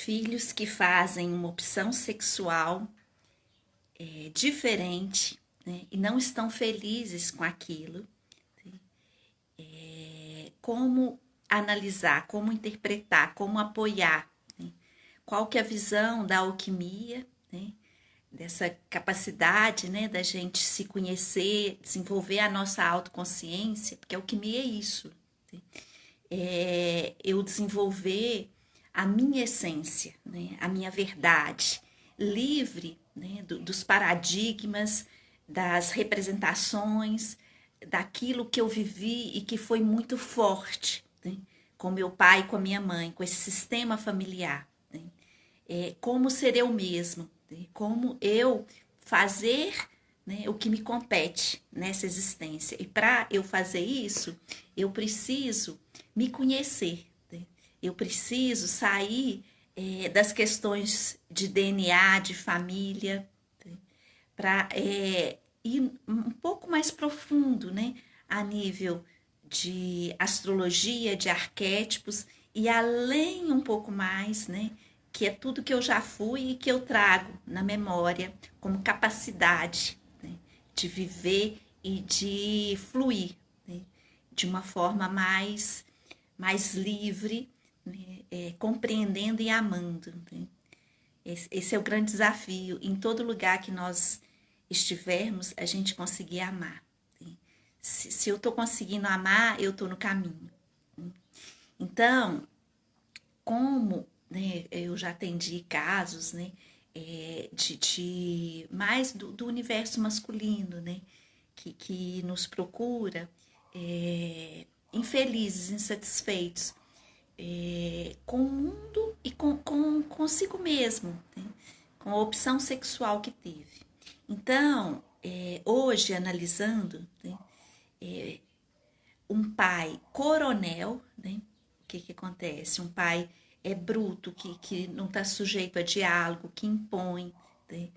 Filhos que fazem uma opção sexual diferente, né, e não estão felizes com aquilo, como analisar, como interpretar, como apoiar, né? Qual que é a visão da alquimia, né? Dessa capacidade, né, da gente se conhecer, desenvolver a nossa autoconsciência, porque a alquimia é isso, né? Eu desenvolver a minha essência, né, a minha verdade, livre, né, dos paradigmas, das representações, daquilo que eu vivi e que foi muito forte, né, com meu pai e com a minha mãe, com esse sistema familiar. Né, como ser eu mesmo, né, como eu fazer, né, o que me compete nessa existência. E para eu fazer isso, eu preciso me conhecer, né? Eu preciso sair das questões de DNA, de família, né? Para ir um pouco mais profundo, né? A nível de astrologia, de arquétipos, e além um pouco mais, né? Que é tudo que eu já fui e que eu trago na memória como capacidade, né, de viver e de fluir, né, de uma forma mais livre, né, compreendendo e amando. Né. Esse é o grande desafio. Em todo lugar que nós estivermos, a gente conseguir amar. Né. Se eu estou conseguindo amar, eu estou no caminho. Então, como, né, eu já atendi casos, né, de mais do universo masculino, né, que nos procura infelizes, insatisfeitos com o mundo e consigo mesmo, né, com a opção sexual que teve. Então, hoje, analisando, né, um pai coronel, né? O que acontece? Um pai bruto, que não está sujeito a diálogo, que impõe, né?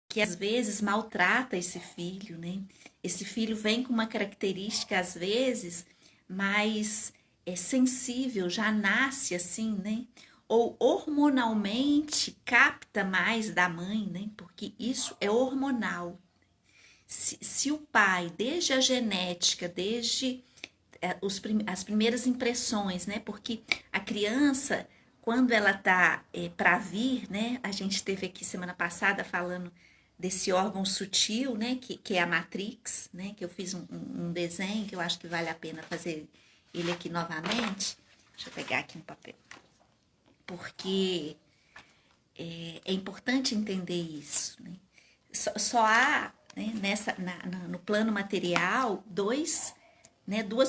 Que às vezes maltrata esse filho, né? Esse filho vem com uma característica, às vezes, mais sensível, já nasce assim, né? Ou hormonalmente capta mais da mãe, né? Porque isso é hormonal. Se o pai, desde a genética, desde as primeiras impressões, né? Porque a criança, quando ela tá para vir, né? A gente teve aqui semana passada falando desse órgão sutil, né? Que é a Matrix, né? Que eu fiz um desenho que eu acho que vale a pena fazer ele aqui novamente. Deixa eu pegar aqui um papel. Porque é importante entender isso, né? Só há, né, no plano material duas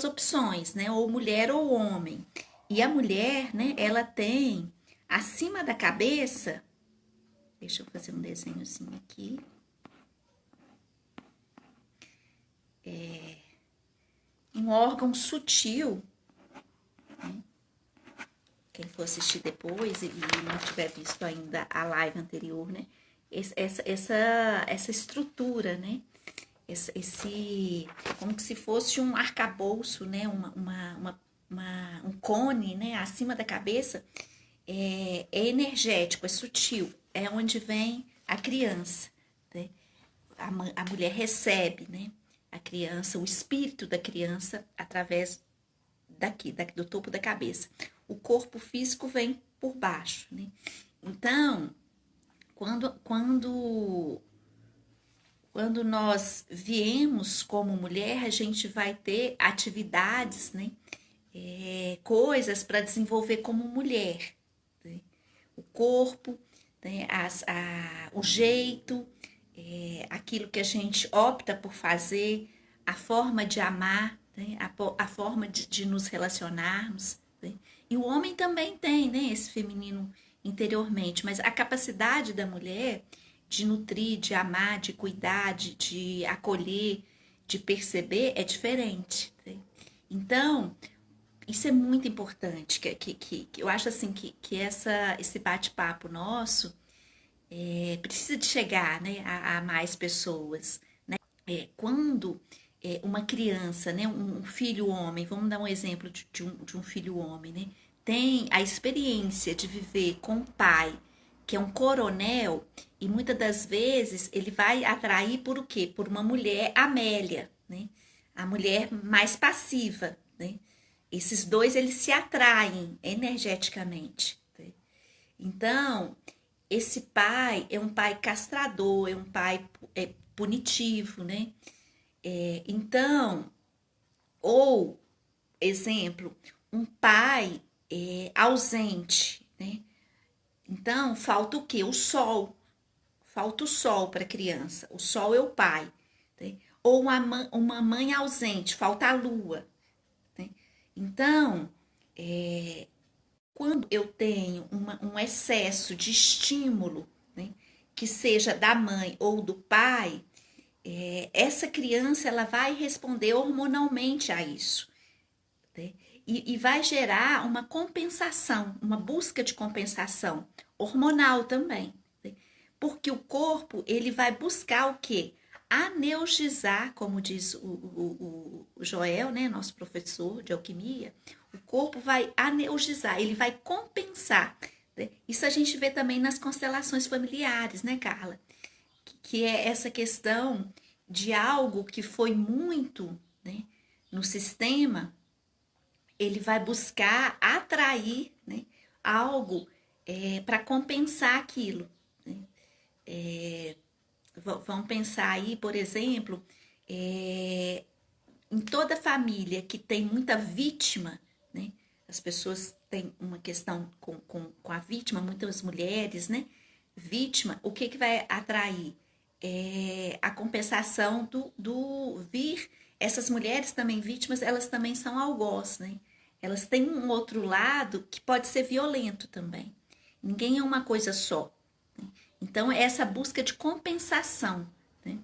opções, né, ou mulher ou homem. E a mulher, né, ela tem acima da cabeça, deixa eu fazer um desenhozinho aqui, um órgão sutil, né? Quem for assistir depois e não tiver visto ainda a live anterior, né, essa estrutura, né? Esse como se fosse um arcabouço, né? Um cone, né? Acima da cabeça, é energético, é sutil, é onde vem a criança, né? A mulher recebe, né? A criança, o espírito da criança através do topo da cabeça. O corpo físico vem por baixo, né? Então, quando nós viemos como mulher, a gente vai ter atividades, né? Coisas para desenvolver como mulher. Né? O corpo, né? O jeito, aquilo que a gente opta por fazer, a forma de amar, né? A forma de nos relacionarmos. Né? E o homem também tem, né? Esse feminino interiormente, mas a capacidade da mulher de nutrir, de amar, de cuidar, de acolher, de perceber é diferente. Né? Então, isso é muito importante, que eu acho assim que esse bate-papo nosso precisa de chegar, né, a mais pessoas. Né? Quando uma criança, né, um filho homem, vamos dar um exemplo de um filho homem, né, tem a experiência de viver com um pai que é um coronel, e muitas das vezes ele vai atrair por o quê? Por uma mulher Amélia, né? A mulher mais passiva, né? Esses dois eles se atraem energeticamente, né? Então, esse pai é um pai castrador, é um pai punitivo, né? Então, ou, exemplo, um pai ausente, né? Então, falta o quê? O sol. Falta o sol para a criança. O sol é o pai. Né? Ou uma mãe ausente, falta a lua. Né? Então, quando eu tenho um excesso de estímulo, né, que seja da mãe ou do pai, essa criança ela vai responder hormonalmente a isso. Né? E vai gerar uma compensação, uma busca de compensação hormonal também. Né? Porque o corpo ele vai buscar o quê? Analgesiar, como diz o Joel, né, nosso professor de alquimia, o corpo vai analgesiar, ele vai compensar. Né? Isso a gente vê também nas constelações familiares, né, Carla? Que é essa questão de algo que foi muito, né, no sistema, ele vai buscar atrair, né, algo para compensar aquilo. Né? Vamos pensar aí, por exemplo, em toda família que tem muita vítima, né? As pessoas têm uma questão com a vítima, muitas mulheres, né? Vítima, o que vai atrair? A compensação do vir. Essas mulheres também vítimas, elas também são algoz, né? Elas têm um outro lado que pode ser violento também. Ninguém é uma coisa só. Né? Então, é essa busca de compensação. Né?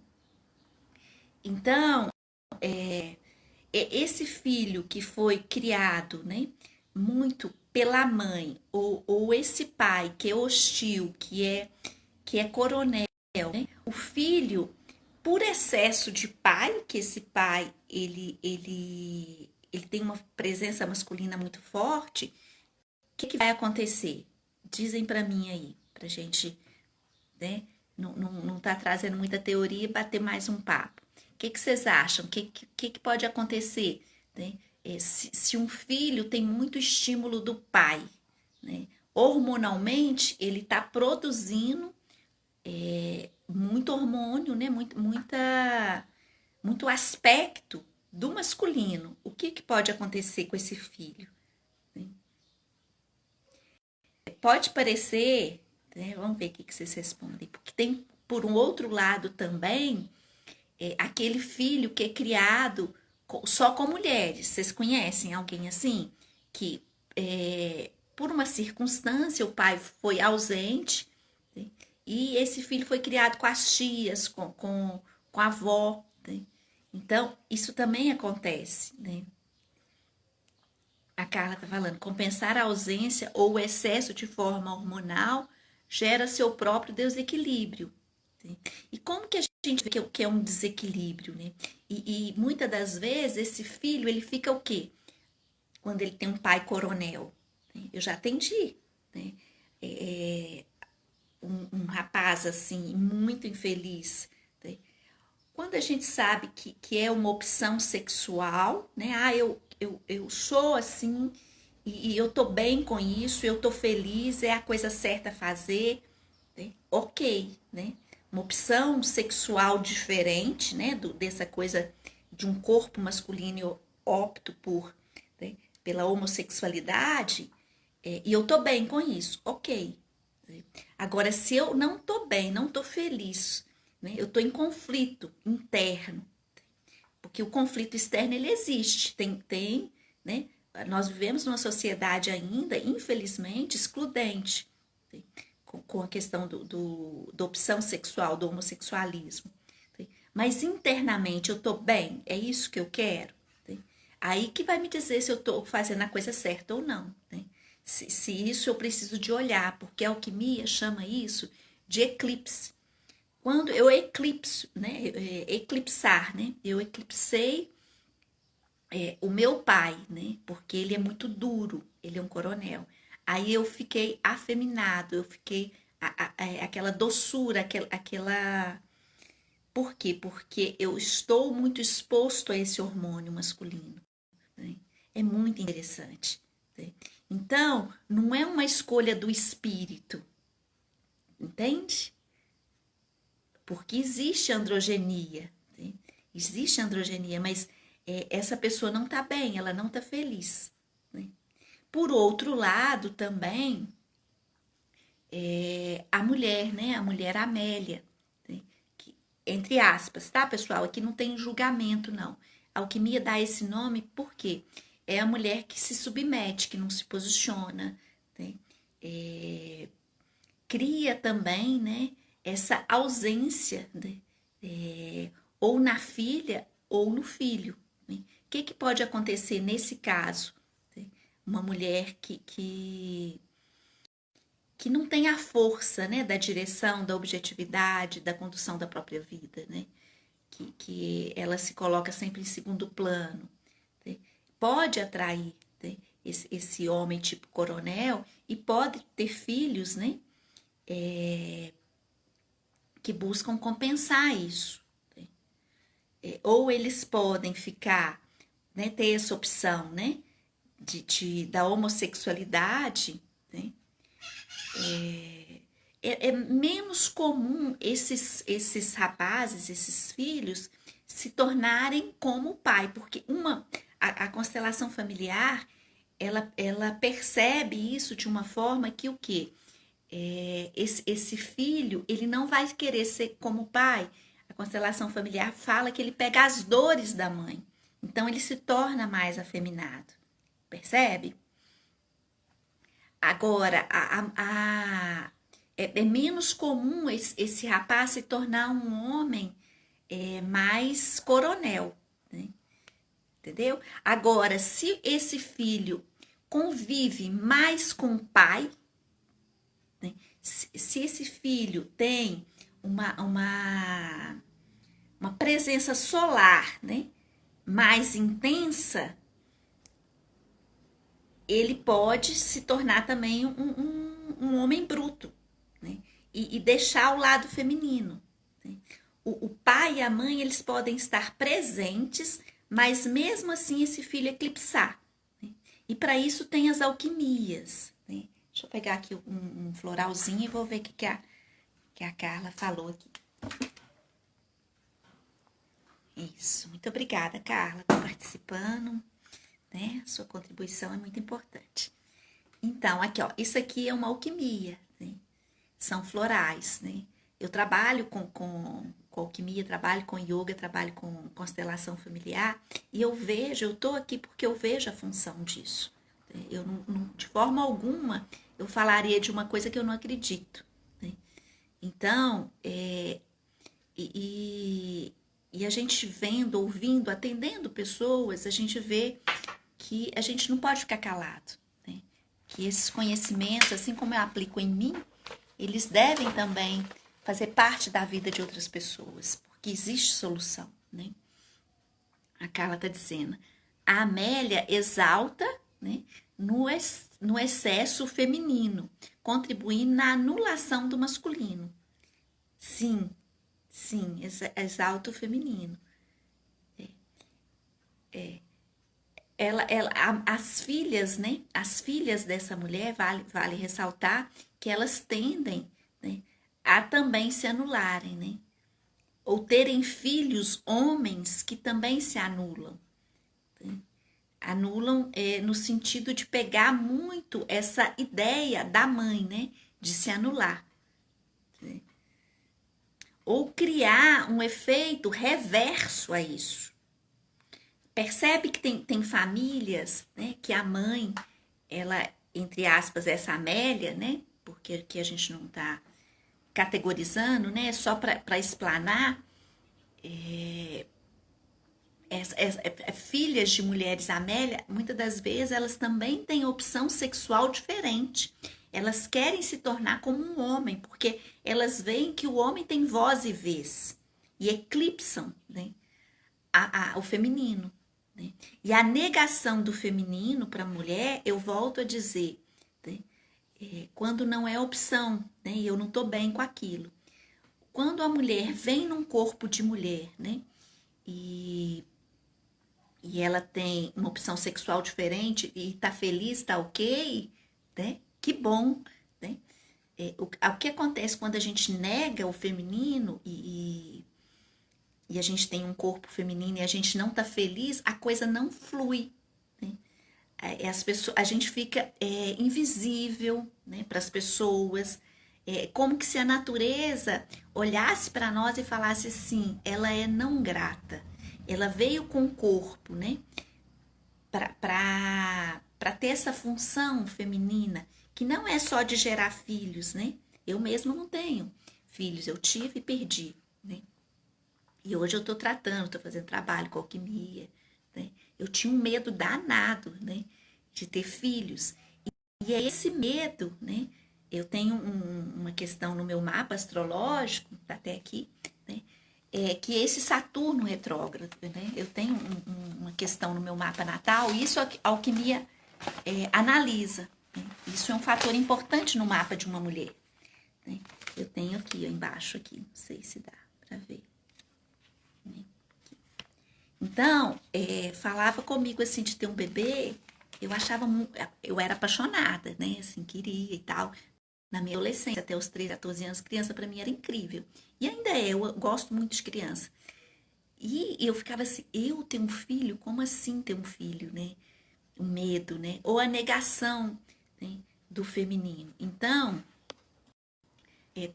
Então, esse filho que foi criado, né, muito pela mãe, ou esse pai que é hostil, que é coronel, né, o filho, por excesso de pai, que esse pai ele tem uma presença masculina muito forte, o que vai acontecer? Dizem para mim aí, pra gente, né, não tá trazendo muita teoria e bater mais um papo. O que vocês acham? O que pode acontecer? Né? Se um filho tem muito estímulo do pai, né? Hormonalmente, ele está produzindo muito hormônio, né? Muito aspecto do masculino. O que pode acontecer com esse filho? Né? Pode parecer, né? Vamos ver o que vocês respondem, porque tem por um outro lado também aquele filho que é criado só com mulheres. Vocês conhecem alguém assim? Que por uma circunstância o pai foi ausente, né? E esse filho foi criado com as tias, com a avó. Né? Então, isso também acontece. Né? A Carla está falando, compensar a ausência ou o excesso de forma hormonal gera seu próprio desequilíbrio. Né? E como que a gente vê que é um desequilíbrio, né? E muitas das vezes esse filho, ele fica o quê? Quando ele tem um pai coronel. Né? Eu já atendi, né? Um rapaz assim, muito infeliz. Né? Quando a gente sabe que é uma opção sexual, né? Ah, eu sou assim e eu tô bem com isso, eu tô feliz, é a coisa certa a fazer, né? Ok, né? Uma opção sexual diferente, né? Dessa coisa de um corpo masculino, eu opto né? Pela homossexualidade, e eu tô bem com isso, ok. Né? Agora, se eu não tô bem, não tô feliz, né? Eu tô em conflito interno, porque o conflito externo ele existe, né? Nós vivemos numa sociedade ainda, infelizmente, excludente, né? Com a questão da opção sexual, do homossexualismo. Né? Mas internamente eu tô bem, é isso que eu quero. Né? Aí que vai me dizer se eu tô fazendo a coisa certa ou não. Né? Se isso eu preciso de olhar, porque a alquimia chama isso de eclipse. Quando eu eclipso, né? Eclipsar, né? Eu eclipsei o meu pai, né? Porque ele é muito duro, ele é um coronel. Aí eu fiquei afeminado, eu fiquei aquela doçura, aquela. Por quê? Porque eu estou muito exposto a esse hormônio masculino, né? É muito interessante, né? Então, não é uma escolha do espírito, entende? Porque existe androgenia, né? Existe androgenia, mas essa pessoa não está bem, ela não está feliz, né? Por outro lado, também, a mulher, né? A mulher Amélia, né? Que, entre aspas, tá, pessoal? Aqui não tem julgamento, não. A alquimia dá esse nome porque é a mulher que se submete, que não se posiciona, né? É, cria também, né, essa ausência, né, ou na filha ou no filho, né? O que, que pode acontecer nesse caso? Né? Uma mulher que não tem a força, né, da direção, da objetividade, da condução da própria vida, né? Que ela se coloca sempre em segundo plano, né? Pode atrair, né, esse homem tipo coronel e pode ter filhos, né? Que buscam compensar isso. Né? Ou eles podem ficar, né, ter essa opção, né, da homossexualidade, né? É menos comum esses rapazes, esses filhos, se tornarem como o pai, porque a constelação familiar, ela percebe isso de uma forma que o quê? Esse filho, ele não vai querer ser como o pai. A constelação familiar fala que ele pega as dores da mãe. Então, ele se torna mais afeminado. Percebe? Agora, é menos comum esse rapaz se tornar um homem mais coronel, né? Entendeu? Agora, se esse filho convive mais com o pai, né? Se esse filho tem uma presença solar, né, mais intensa, ele pode se tornar também um homem bruto, né, e deixar o lado feminino. Né? O pai e a mãe, eles podem estar presentes, mas mesmo assim esse filho eclipsar. Né? E para isso tem as alquimias. Né? Deixa eu pegar aqui um floralzinho e vou ver o que a Carla falou aqui. Isso, muito obrigada, Carla, por participando, né? Sua contribuição é muito importante. Então, aqui, ó, isso aqui é uma alquimia, né? São florais, né? Eu trabalho com alquimia, trabalho com yoga, trabalho com constelação familiar e eu tô aqui porque eu vejo a função disso. Eu de forma alguma, eu falaria de uma coisa que eu não acredito, né? Então, e a gente vendo, ouvindo, atendendo pessoas, a gente vê que a gente não pode ficar calado, né? Que esses conhecimentos, assim como eu aplico em mim, eles devem também fazer parte da vida de outras pessoas, porque existe solução, né? A Carla está dizendo, a Amélia exalta, né, no excesso feminino, contribuindo na anulação do masculino. Sim, sim, exalta o feminino. As filhas, né? As filhas dessa mulher, vale ressaltar que elas tendem, né, a também se anularem, né? Ou terem filhos homens que também se anulam. Né? Anulam no sentido de pegar muito essa ideia da mãe, né? De se anular. Né? Ou criar um efeito reverso a isso. Percebe que tem famílias, né, que a mãe, ela, entre aspas, essa Amélia, né, porque aqui a gente não está categorizando, né, só para explanar, filhas de mulheres Amélia, muitas das vezes elas também têm opção sexual diferente. Elas querem se tornar como um homem, porque elas veem que o homem tem voz e vez, e eclipsam, né, o feminino. né? E a negação do feminino para a mulher, eu volto a dizer, né? Quando não é opção, né? E eu não estou bem com aquilo. Quando a mulher vem num corpo de mulher, né? E, e ela tem uma opção sexual diferente e tá feliz, tá ok, né? Que bom, né? O que acontece quando a gente nega o feminino e a gente tem um corpo feminino e a gente não tá feliz, a coisa não flui, né? As pessoas, a gente fica invisível, né, para as pessoas, como que se a natureza olhasse para nós e falasse assim, ela é não grata, ela veio com o corpo, né, para ter essa função feminina, que não é só de gerar filhos, né? Eu mesma não tenho filhos, eu tive e perdi, né? E hoje eu estou tratando, estou fazendo trabalho com alquimia, né? Eu tinha um medo danado, né, de ter filhos. E é esse medo, né? Eu tenho uma questão no meu mapa astrológico, tá até aqui, né? Que esse Saturno retrógrado, né? Eu tenho uma questão no meu mapa natal, e isso a alquimia analisa, né? Isso é um fator importante no mapa de uma mulher, né? Eu tenho aqui, ó, embaixo aqui, não sei se dá para ver. Né? Então, falava comigo assim de ter um bebê, eu achava, eu era apaixonada, né? Assim, queria e tal. Na minha adolescência, até os 13, 14 anos, criança para mim era incrível. E ainda é, eu gosto muito de criança. E eu ficava assim, eu ter um filho? Como assim ter um filho, né? O medo, né? Ou a negação, né, do feminino. Então,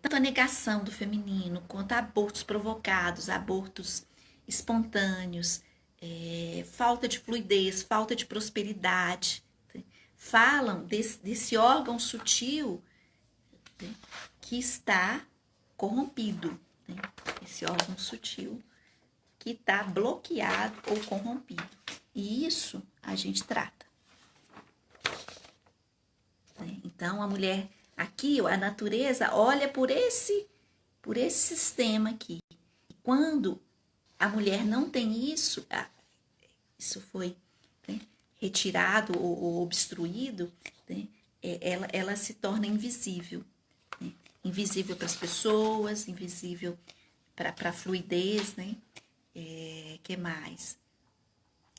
tanto a negação do feminino, quanto abortos provocados, abortos espontâneos, falta de fluidez, falta de prosperidade, né? Falam desse órgão sutil, né, que está corrompido, né? Esse órgão sutil que está bloqueado ou corrompido. E isso a gente trata, né? Então, a mulher aqui, a natureza olha por esse sistema aqui. E quando a mulher não tem isso, isso foi, né, retirado ou obstruído, né, ela se torna invisível, né? Invisível para as pessoas, invisível para a fluidez, né? Que mais?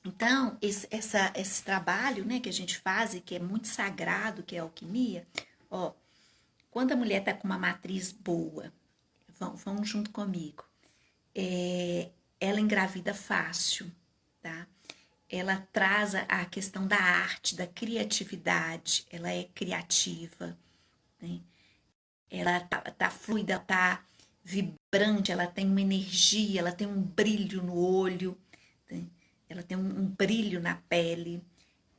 Então, esse trabalho, né, que a gente faz e que é muito sagrado, que é a alquimia, ó, quando a mulher está com uma matriz boa, vão junto comigo, ela engravida fácil, tá? Ela traz a questão da arte, da criatividade, ela é criativa, né? Ela tá fluida, tá vibrante, ela tem uma energia, ela tem um brilho no olho, né? Ela tem um brilho na pele,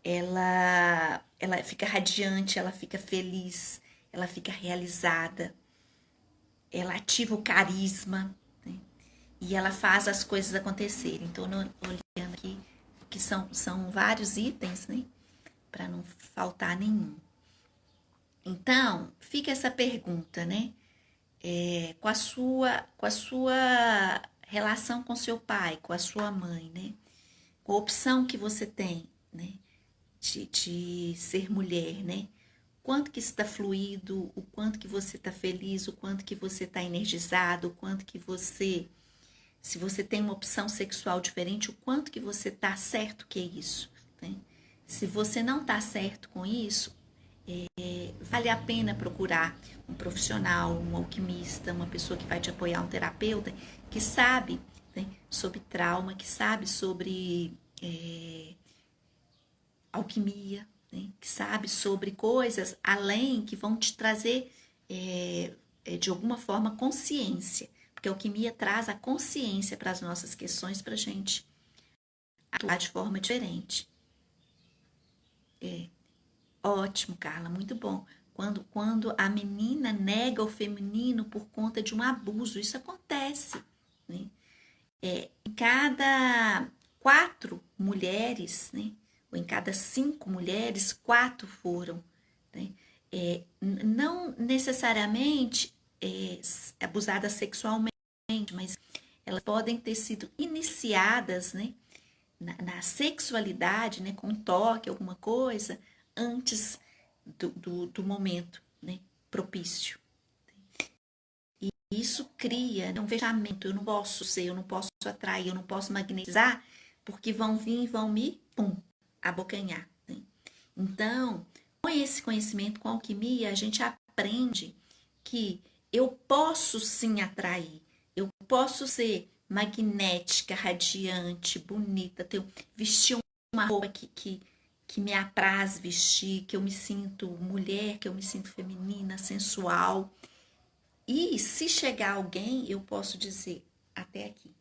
ela fica radiante, ela fica feliz, ela fica realizada, ela ativa o carisma, né? E ela faz as coisas acontecerem. Então, olhando aqui, que são vários itens, né? Para não faltar nenhum. Então, fica essa pergunta, né? Com a sua relação com seu pai, com a sua mãe, né? Com a opção que você tem, né? De ser mulher, né? Quanto que está fluido, o quanto que você está feliz, o quanto que você está energizado, o quanto que você, se você tem uma opção sexual diferente, o quanto que você está certo que é isso, né? Se você não está certo com isso, vale a pena procurar um profissional, um alquimista, uma pessoa que vai te apoiar, um terapeuta que sabe, né, sobre trauma, que sabe sobre alquimia, né, que sabe sobre coisas além que vão te trazer de alguma forma consciência, porque a alquimia traz a consciência para as nossas questões para a gente atuar de forma diferente. Ótimo, Carla, muito bom. Quando a menina nega o feminino por conta de um abuso, isso acontece, né? Em cada 4 mulheres, né? Ou em cada 5 mulheres, 4 foram, né? Não necessariamente abusadas sexualmente, mas elas podem ter sido iniciadas, né, na sexualidade, né, com um toque, alguma coisa, antes do momento, né, propício. E isso cria, né, um fechamento. Eu não posso ser, eu não posso atrair, eu não posso magnetizar, porque vão vir e vão me, pum, abocanhar. Né? Então, com esse conhecimento, com a alquimia, a gente aprende que eu posso sim atrair, eu posso ser magnética, radiante, bonita, vestir uma roupa que me apraz vestir, que eu me sinto mulher, que eu me sinto feminina, sensual. E se chegar alguém, eu posso dizer até aqui.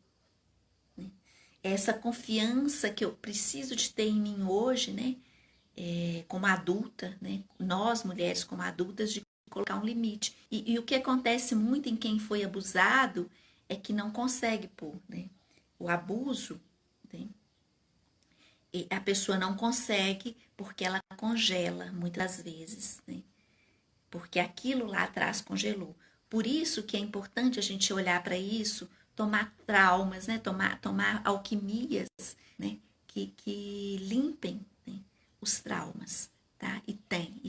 Né? Essa confiança que eu preciso de ter em mim hoje, né? Como adulta, né? Nós mulheres como adultas, de colocar um limite. E o que acontece muito em quem foi abusado é que não consegue pôr, né? O abuso, né? E a pessoa não consegue porque ela congela muitas vezes, né? Porque aquilo lá atrás congelou. Por isso que é importante a gente olhar para isso, tomar traumas, né? Tomar alquimias, né? Que limpem, né? Os traumas, tá? E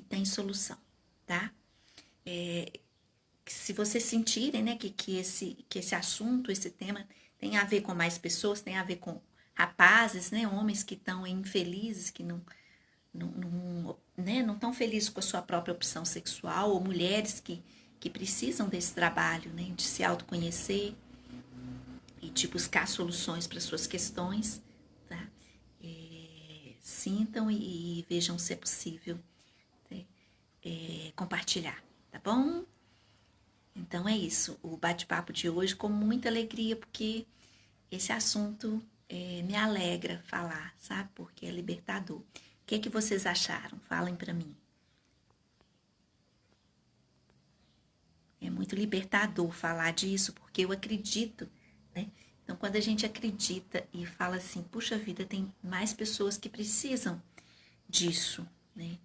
tem solução, tá? Se vocês sentirem, né, que esse assunto, esse tema tem a ver com mais pessoas, tem a ver com rapazes, né, homens que estão infelizes, que não estão felizes com a sua própria opção sexual, ou mulheres que precisam desse trabalho, né, de se autoconhecer e de buscar soluções para suas questões, tá? Sintam e vejam se é possível, né, compartilhar, tá bom? Então é isso, o bate-papo de hoje com muita alegria, porque esse assunto me alegra falar, sabe? Porque é libertador. O que é que vocês acharam? Falem para mim. É muito libertador falar disso, porque eu acredito, né? Então, quando a gente acredita e fala assim, puxa vida, tem mais pessoas que precisam disso, né?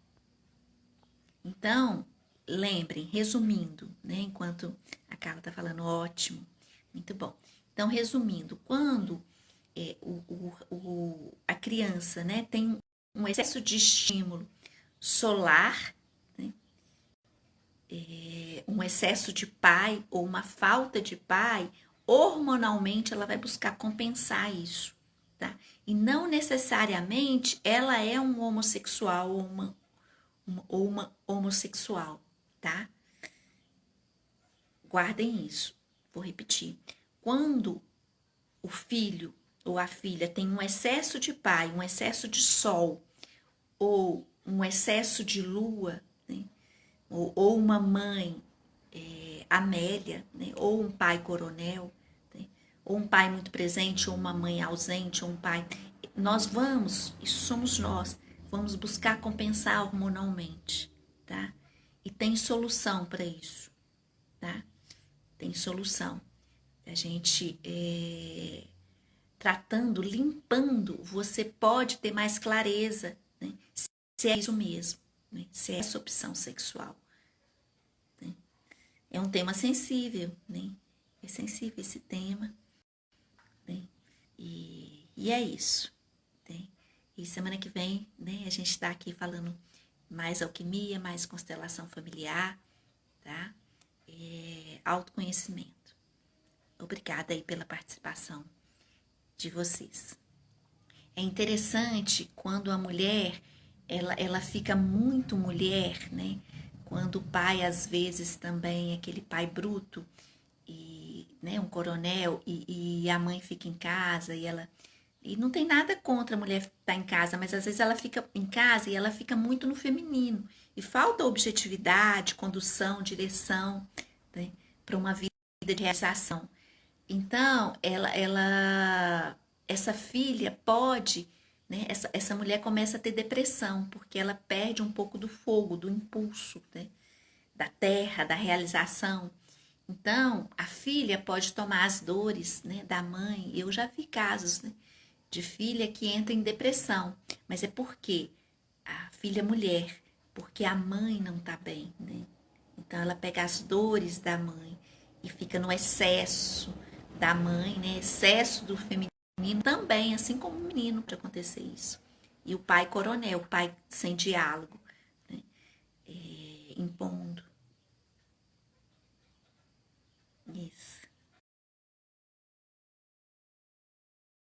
Então, lembrem, resumindo, né? Enquanto a Carla tá falando, ótimo, muito bom. Então, resumindo, quando a criança, né, tem um excesso de estímulo solar, né, um excesso de pai ou uma falta de pai, hormonalmente ela vai buscar compensar isso, tá? E não necessariamente ela é um homossexual ou uma homossexual, tá? Guardem isso. Vou repetir. Quando o filho ou a filha tem um excesso de pai, um excesso de sol, ou um excesso de lua, né? Ou uma mãe Amélia, né? Ou um pai coronel, né? Ou um pai muito presente, ou uma mãe ausente, ou um pai. Nós vamos, isso somos nós, vamos buscar compensar hormonalmente, tá? E tem solução para isso, tá? Tem solução. A gente tratando, limpando, você pode ter mais clareza, né? Se é isso mesmo, né? Se é essa opção sexual. Né? É um tema sensível, né? É sensível esse tema, né? E é isso, né? E semana que vem, né, a gente está aqui falando mais alquimia, mais constelação familiar, tá? Autoconhecimento. Obrigada aí pela participação de vocês. É interessante quando a mulher, ela fica muito mulher, né? Quando o pai, às vezes, também é aquele pai bruto, e, né, um coronel, e a mãe fica em casa, e não tem nada contra a mulher estar em casa, mas às vezes ela fica em casa e ela fica muito no feminino. E falta objetividade, condução, direção, né, para uma vida de realização. Então, essa filha pode, né? Essa mulher começa a ter depressão, porque ela perde um pouco do fogo, do impulso, né? Da terra, da realização. Então, a filha pode tomar as dores, né, da mãe. Eu já vi casos, né, de filha que entra em depressão, mas é porque a filha é mulher, porque a mãe não tá bem, né? Então, ela pega as dores da mãe e fica no excesso da mãe, né? Excesso do feminino O menino também, assim como o menino, para acontecer isso. E o pai coronel, o pai sem diálogo, né? Impondo.